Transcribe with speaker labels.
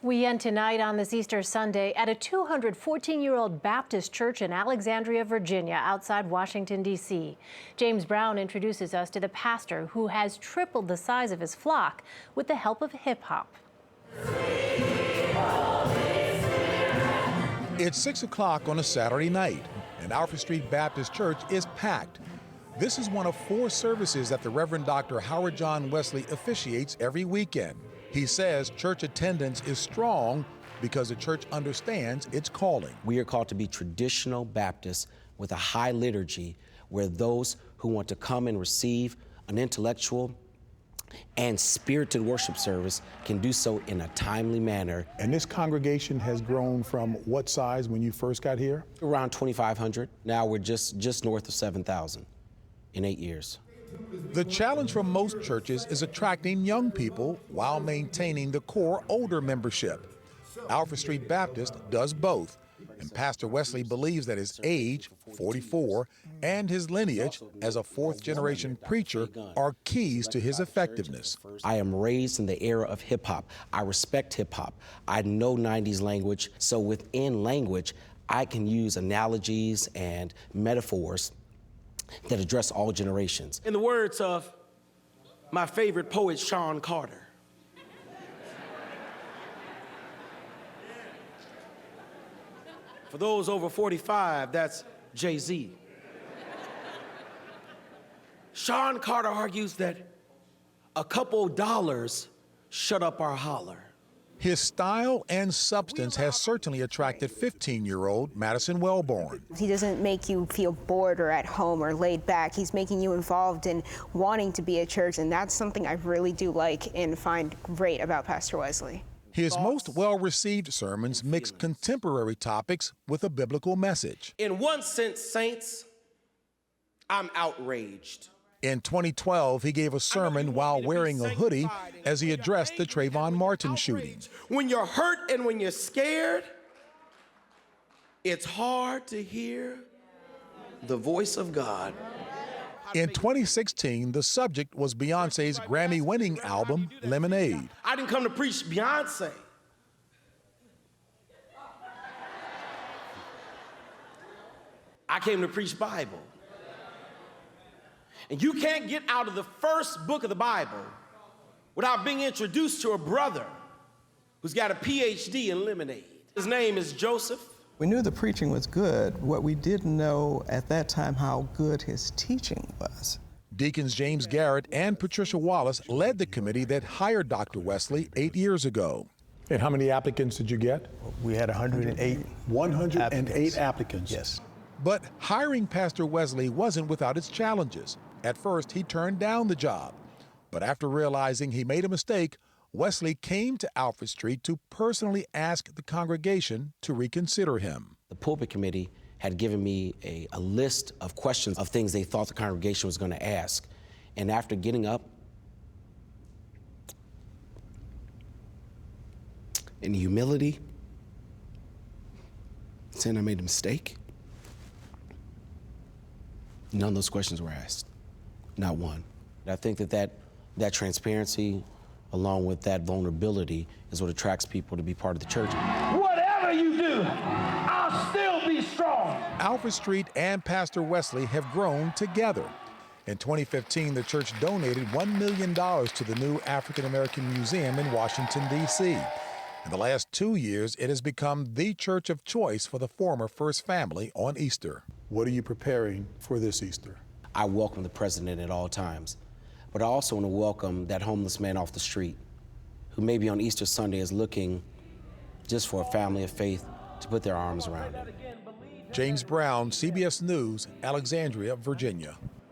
Speaker 1: We end tonight on this Easter Sunday at a 214-year-old Baptist church in Alexandria, Virginia, outside Washington, D.C. James Brown introduces us to the pastor who has tripled the size of his flock with the help of hip-hop.
Speaker 2: It's 6 o'clock on a Saturday night, and Alfred Street Baptist Church is packed. This is one of 4 services that the Reverend Dr. Howard John Wesley officiates every weekend. He says church attendance is strong because the church understands its calling.
Speaker 3: We are called to be traditional Baptists with a high liturgy where those who want to come and receive an intellectual and spirited worship service can do so in a timely manner.
Speaker 4: And this congregation has grown from what size when you first got here?
Speaker 3: Around 2,500. Now we're just north of 7,000 in 8 years.
Speaker 2: The challenge for most churches is attracting young people while maintaining the core older membership. Alfred Street Baptist does both, and Pastor Wesley believes that his age, 44, and his lineage as a fourth-generation preacher are keys to his effectiveness.
Speaker 3: I am raised in the era of hip-hop. I respect hip-hop. I know 90s language, so within language, I can use analogies and metaphors that address all generations.
Speaker 5: In the words of my favorite poet, Sean Carter, for those over 45, that's Jay-Z. Sean Carter argues that a couple dollars shut up our holler.
Speaker 2: His style and substance has certainly attracted 15-year-old Madison Wellborn.
Speaker 6: He doesn't make you feel bored or at home or laid back. He's making you involved in wanting to be at church, and that's something I really do like and find great about Pastor Wesley.
Speaker 2: His most well-received sermons mix contemporary topics with a biblical message.
Speaker 5: In one sense, saints, I'm outraged.
Speaker 2: In 2012, he gave a sermon while wearing a hoodie as he addressed the Trayvon Martin shooting.
Speaker 5: When you're hurt and when you're scared, it's hard to hear the voice of God.
Speaker 2: In 2016, the subject was Beyoncé's Grammy-winning album, Lemonade.
Speaker 5: I didn't come to preach Beyonce. I came to preach Bible. And you can't get out of the first book of the Bible without being introduced to a brother who's got a PhD in lemonade. His name is Joseph.
Speaker 7: We knew the preaching was good. What we didn't know at that time how good his teaching was.
Speaker 2: Deacons James Garrett and Patricia Wallace led the committee that hired Dr. Wesley 8 years ago.
Speaker 4: And how many applicants did you get?
Speaker 7: We had 108.
Speaker 4: 108 applicants.
Speaker 7: Yes.
Speaker 2: But hiring Pastor Wesley wasn't without its challenges. At first, he turned down the job. But after realizing he made a mistake, Wesley came to Alfred Street to personally ask the congregation to reconsider him.
Speaker 3: The pulpit committee had given me a list of questions of things they thought the congregation was going to ask. And after getting up in humility, saying I made a mistake, none of those questions were asked. Not one. I think that transparency, along with that vulnerability, is what attracts people to be part of the church.
Speaker 8: Whatever you do, I'll still be strong.
Speaker 2: Alfred Street and Pastor Wesley have grown together. In 2015, the church donated $1 million to the new African American Museum in Washington, D.C. In the last 2 years, it has become the church of choice for the former First Family on Easter.
Speaker 4: What are you preparing for this Easter?
Speaker 3: I welcome the president at all times, but I also want to welcome that homeless man off the street who maybe on Easter Sunday is looking just for a family of faith to put their arms around him.
Speaker 2: James Brown, CBS News, Alexandria, Virginia.